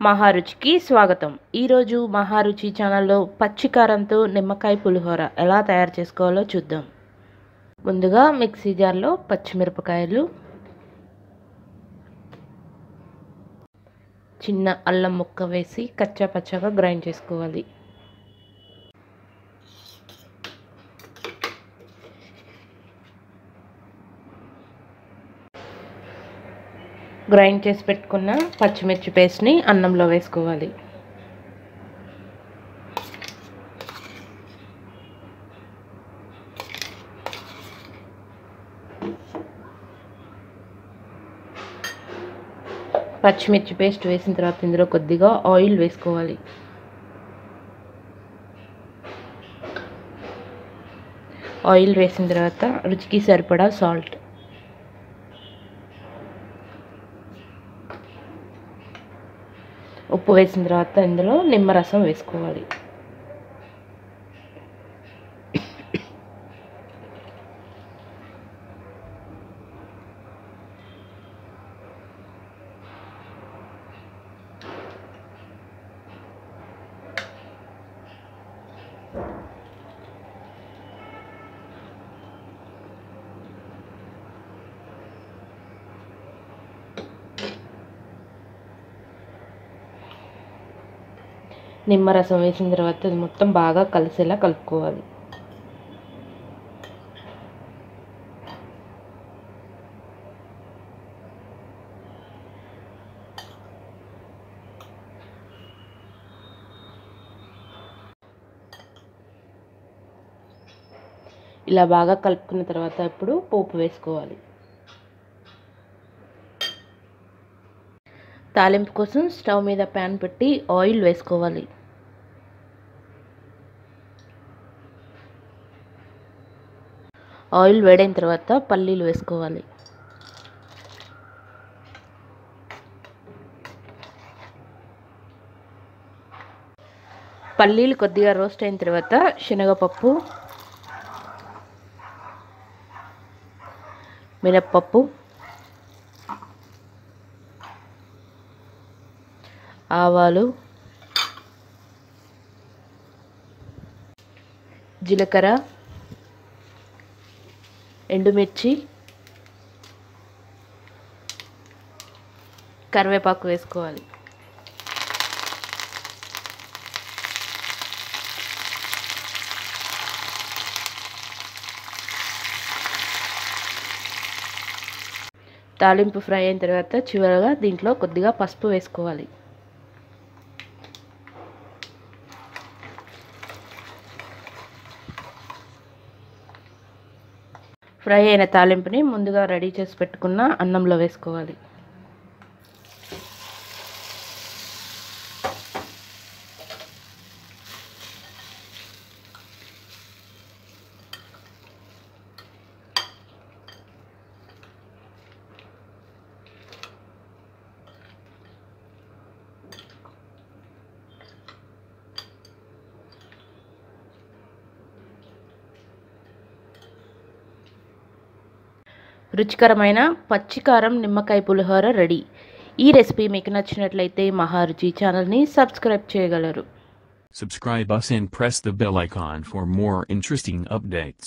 మహారుచికి స్వాగతం. ఈరోజు మహారుచి ఛానల్లో పచ్చికారంతో నిమ్మకాయ పులిహోర ఎలా తయారు చేసుకోవాలో చూద్దాం. ముందుగా మిక్సీ జార్లో పచ్చిమిరపకాయలు, చిన్న అల్లం ముక్క వేసి కచ్చా పచ్చగా గ్రైండ్ చేసుకోవాలి. గ్రైండ్ చేసి పెట్టుకున్న పచ్చిమిర్చి పేస్ట్ని అన్నంలో వేసుకోవాలి. పచ్చిమిర్చి పేస్ట్ వేసిన తర్వాత ఇందులో కొద్దిగా ఆయిల్ వేసుకోవాలి. ఆయిల్ వేసిన తర్వాత రుచికి సరిపడా సాల్ట్, ఉప్పు వేసిన తర్వాత ఇందులో నిమ్మరసం వేసుకోవాలి. నిమ్మరసం వేసిన తర్వాత ఇది మొత్తం బాగా కలిసేలా కలుపుకోవాలి. ఇలా బాగా కలుపుకున్న తర్వాత ఇప్పుడు పోపు వేసుకోవాలి. తాలింపు కోసం స్టవ్ మీద ప్యాన్ పెట్టి ఆయిల్ వేసుకోవాలి. ఆయిల్ వేడైన తర్వాత పల్లీలు వేసుకోవాలి. పల్లీలు కొద్దిగా రోస్ట్ అయిన తర్వాత శనగపప్పు, మినప్పప్పు, ఆవాలు, జీలకర్ర, ఎండుమిర్చి, కరివేపాకు వేసుకోవాలి. తాలింపు ఫ్రై అయిన తర్వాత చివరగా దీంట్లో కొద్దిగా పసుపు వేసుకోవాలి. ఫ్రై అయిన తాలింపుని ముందుగా రెడీ చేసి పెట్టుకున్న అన్నంలో వేసుకోవాలి. రుచికరమైన పచ్చికారం నిమ్మకాయ పులిహోర రెడీ. ఈ రెసిపీ మీకు నచ్చినట్లయితే మహారుచి ఛానల్ని సబ్స్క్రైబ్ చేయగలరు. Subscribe us and press the bell icon for more interesting updates.